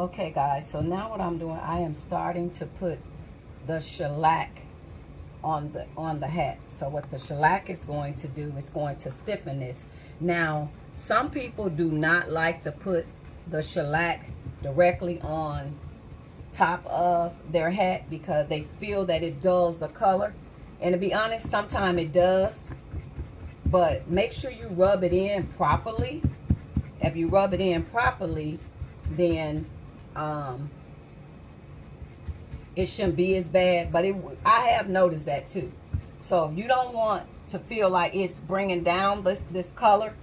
Okay guys, so now what I'm doing, I am starting to put the shellac on the hat. So what the shellac is going to do is going to stiffen this. Now, some people do not like to put the shellac directly on top of their hat because they feel that it dulls the color. And to be honest, sometimes it does. But make sure you rub it in properly. If you rub it in properly, then it shouldn't be as bad. But I have noticed that too. So if you don't want to feel like it's bringing down this color,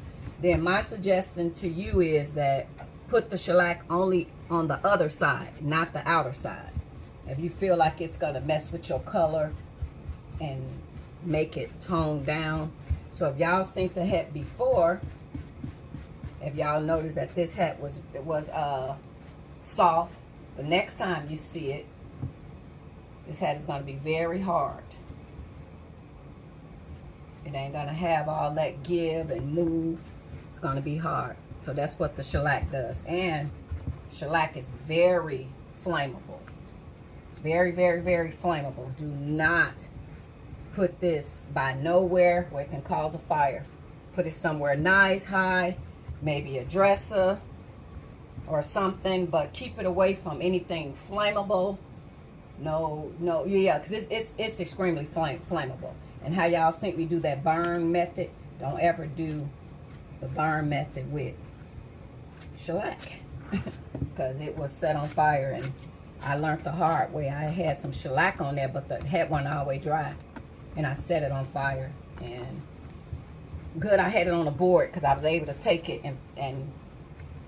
then my suggestion to you is that put the shellac only on the other side, not the outer side. If you feel like it's gonna mess with your color and make it tone down. So if y'all seen the hat before, if y'all notice that this hat was soft, the next time you see it, this hat is going to be very hard. It ain't going to have all that give and move. It's going to be hard. So that's what the shellac does. And shellac is very flammable. Very, very, very flammable. Do not put this by nowhere where it can cause a fire. Put it somewhere nice, high, maybe a dresser or something, but keep it away from anything flammable. No, yeah, because it's extremely flammable. And how y'all think we do that burn method, don't ever do the burn method with shellac because it was set on fire. And I learned the hard way. I had some shellac on there, but the hat wasn't all the way dry, and I set it on fire. And good, I had it on a board because I was able to take it and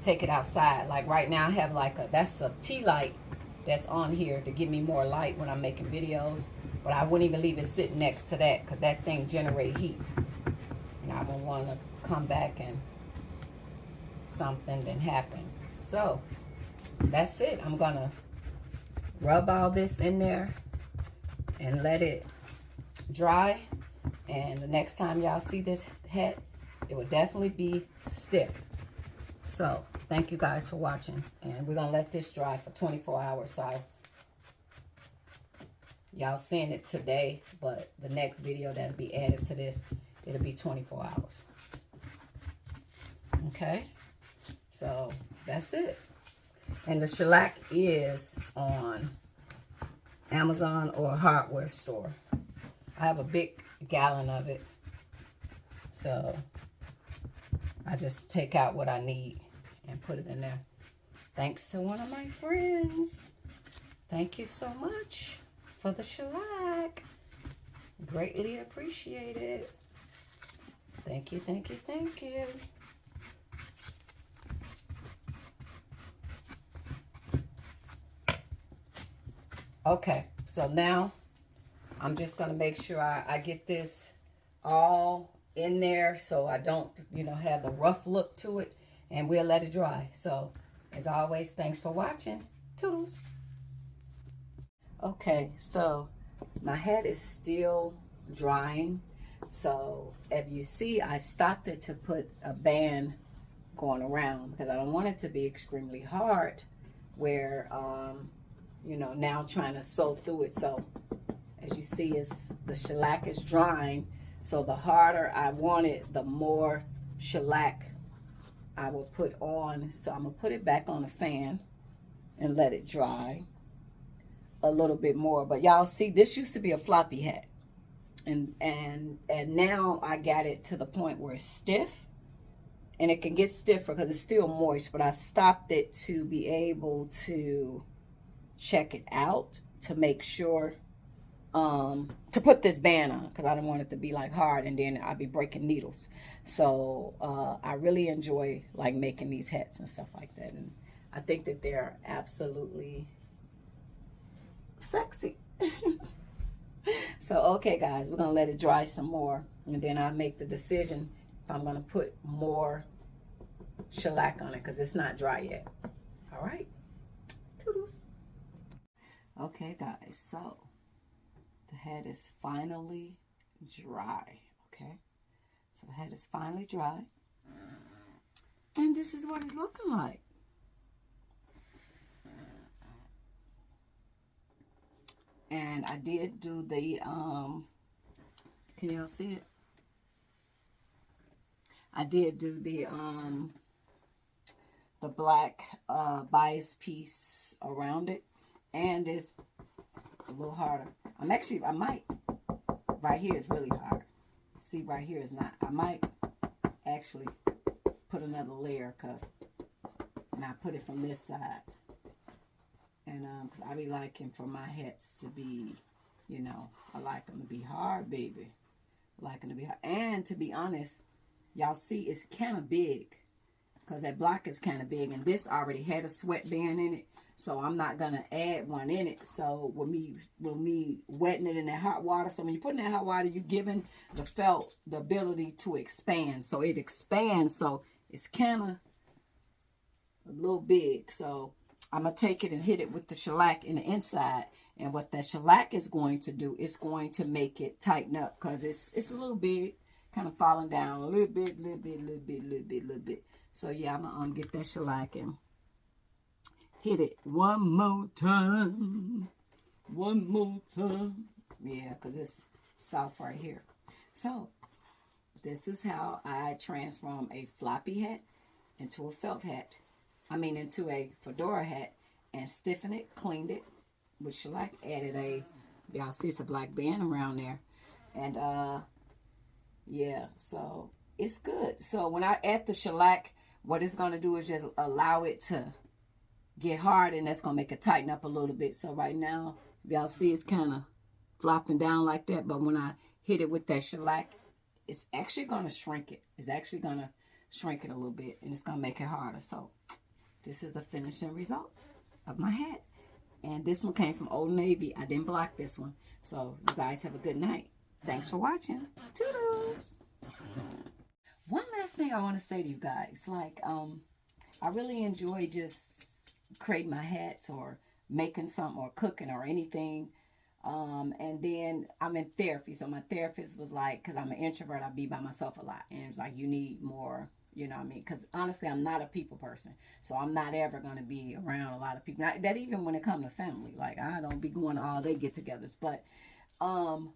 take it outside. Like right now I have like that's a tea light that's on here to give me more light when I'm making videos, but I wouldn't even leave it sitting next to that because that thing generates heat, and I don't want to come back and something then happen. So that's it. I'm gonna rub all this in there and let it dry, and the next time y'all see this hat, it will definitely be stiff. So thank you guys for watching, and we're gonna let this dry for 24 hours. So y'all seeing it today, but the next video that'll be added to this, it'll be 24 hours. Okay, so that's it. And the shellac is on Amazon or a hardware store. I have a big gallon of it, so I just take out what I need and put it in there. Thanks to one of my friends. Thank you so much for the shellac. Greatly appreciate it. Thank you, thank you, thank you. Okay, so now I'm just gonna make sure I get this all in there so I don't, have the rough look to it, and we'll let it dry. So as always, thanks for watching. Toodles. Okay, so my hat is still drying. So if you see, I stopped it to put a band going around because I don't want it to be extremely hard where, now trying to sew through it. So as you see, the shellac is drying. So the harder I want it, the more shellac I will put on. So I'm gonna put it back on the fan and let it dry a little bit more. But y'all see, this used to be a floppy hat, and now I got it to the point where it's stiff, and it can get stiffer because it's still moist. But I stopped it to be able to check it out to make sure to put this band on, because I didn't want it to be like hard and then I'd be breaking needles. So I really enjoy like making these hats and stuff like that, and I think that they're absolutely sexy. So okay guys, we're gonna let it dry some more, and then I'll make the decision if I'm gonna put more shellac on it because it's not dry yet. All right, toodles. Okay guys, so the hat is finally dry. Okay, so the hat is finally dry, and this is what it's looking like. And I did do the, can y'all see it? I did do the black bias piece around it. And it's a little harder. I might, right here is really hard. See, right here is not. I might actually put another layer, and I put it from this side. And because I be liking for my hats to be, you know, I like them to be hard, baby. I like them to be hard. And to be honest, y'all see it's kind of big, because that block is kind of big, and this already had a sweatband in it, so I'm not gonna add one in it. So with me wetting it in that hot water, so when you put in that hot water, you're giving the felt the ability to expand. So it expands, so it's kind of a little big. So I'm going to take it and hit it with the shellac in the inside. And what that shellac is going to do, it's going to make it tighten up, because it's a little big, kind of falling down a little bit. So yeah, I'm going to get that shellac and hit it one more time. Yeah, because it's soft right here. So this is how I transform a floppy hat into a felt hat. Into a fedora hat, and stiffened it, cleaned it with shellac, added y'all see it's a black band around there. And yeah, so it's good. So when I add the shellac, what it's going to do is just allow it to get hard, and that's going to make it tighten up a little bit. So right now, y'all see it's kind of flopping down like that, but when I hit it with that shellac, it's actually going to shrink it. It's actually going to shrink it a little bit, and it's going to make it harder. So this is the finishing results of my hat. And this one came from Old Navy. I didn't block this one. So you guys have a good night. Thanks for watching. Toodles. One last thing I want to say to you guys. I really enjoy just creating my hats or making something or cooking or anything. And then I'm in therapy. So my therapist was like, because I'm an introvert, I be by myself a lot. And it was like, you need more. You know what I mean? Because honestly, I'm not a people person. So I'm not ever going to be around a lot of people. Not, that even when it comes to family. Like, I don't be going to all they get-togethers. But I'm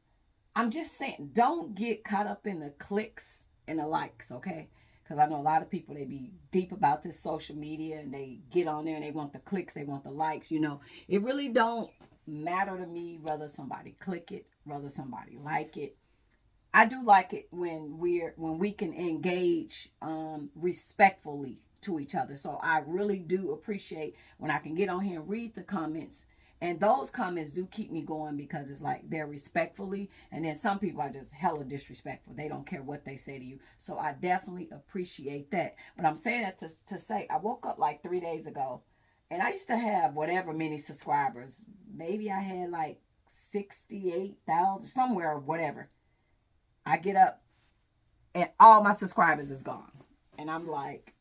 just saying, don't get caught up in the clicks and the likes, okay? Because I know a lot of people, they be deep about this social media. And they get on there and they want the clicks. They want the likes, you know. It really don't matter to me whether somebody click it, whether somebody like it. I do like it when we can engage respectfully to each other. So I really do appreciate when I can get on here and read the comments. And those comments do keep me going, because it's like they're respectfully. And then some people are just hella disrespectful. They don't care what they say to you. So I definitely appreciate that. But I'm saying that to say, I woke up like 3 days ago, and I used to have whatever many subscribers. Maybe I had like 68,000, somewhere or whatever. I get up and all my subscribers is gone. And I'm like,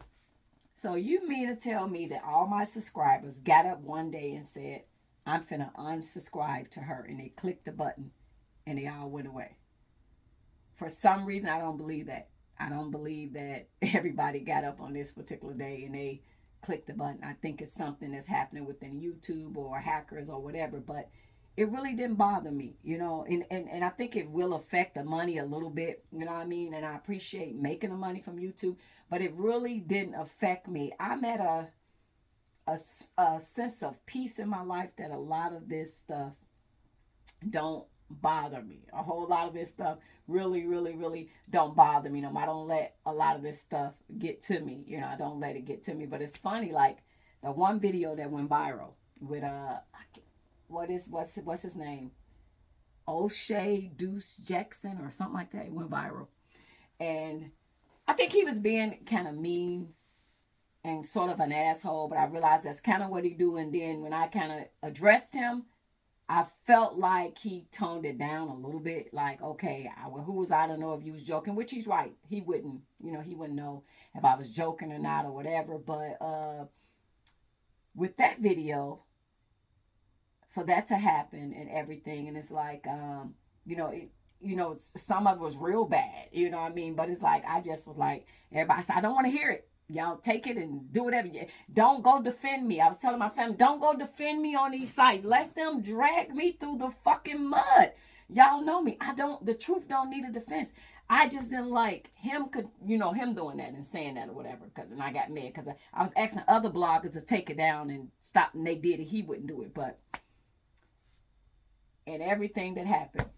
so you mean to tell me that all my subscribers got up one day and said, I'm finna unsubscribe to her, and they clicked the button and they all went away? For some reason, I don't believe that. I don't believe that everybody got up on this particular day and they clicked the button. I think it's something that's happening within YouTube or hackers or whatever, but it really didn't bother me, you know, and I think it will affect the money a little bit, you know what I mean? And I appreciate making the money from YouTube, but it really didn't affect me. I'm at a sense of peace in my life that a lot of this stuff don't bother me. A whole lot of this stuff really, really, really don't bother me. No, I don't let a lot of this stuff get to me. You know, I don't let it get to me. But it's funny, like the one video that went viral with what's his name? O'Shea Deuce Jackson or something like that. It went viral. And I think he was being kind of mean and sort of an asshole, but I realized that's kind of what he do. And then when I kind of addressed him, I felt like he toned it down a little bit. Like, okay, who was I to know if you was joking? Which he's right. He wouldn't know if I was joking or not or whatever. But with that video, for that to happen and everything, and it's like, some of it was real bad, you know what I mean? But it's like, I just was like, everybody said, I don't want to hear it. Y'all take it and do whatever. Don't go defend me. I was telling my family, don't go defend me on these sites. Let them drag me through the fucking mud. Y'all know me. The truth don't need a defense. I just didn't like him, him doing that and saying that or whatever. And I got mad because I was asking other bloggers to take it down and stop, and they did it. He wouldn't do it. But, and everything that happened,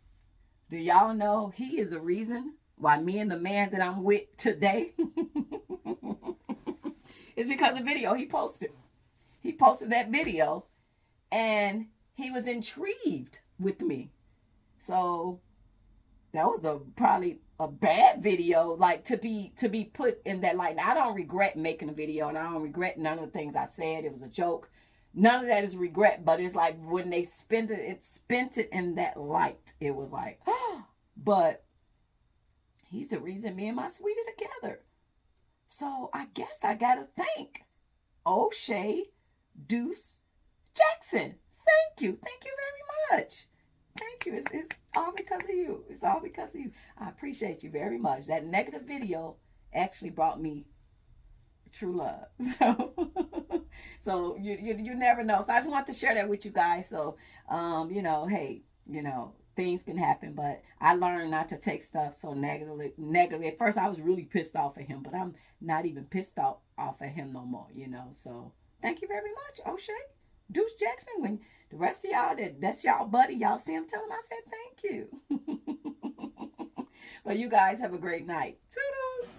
do y'all know he is a reason why me and the man that I'm with today is because of the video he posted. He posted that video and he was intrigued with me. So that was probably a bad video, like to be put in that light. Now, I don't regret making a video, and I don't regret none of the things I said. It was a joke. None of that is regret, but it's like when they spent it in that light, it was like, but he's the reason me and my sweetie together. So I guess I gotta thank O'Shea Deuce Jackson. Thank you very much. Thank you. It's all because of you. It's all because of you. I appreciate you very much. That negative video actually brought me true love. So you never know. So I just want to share that with you guys. So hey, things can happen, but I learned not to take stuff so negatively. At first I was really pissed off at him, but I'm not even pissed off at him no more, So thank you very much, O'Shea Deuce Jackson. When the rest of y'all, that's y'all buddy, y'all see him, tell him I said thank you. Well, you guys have a great night. Toodles.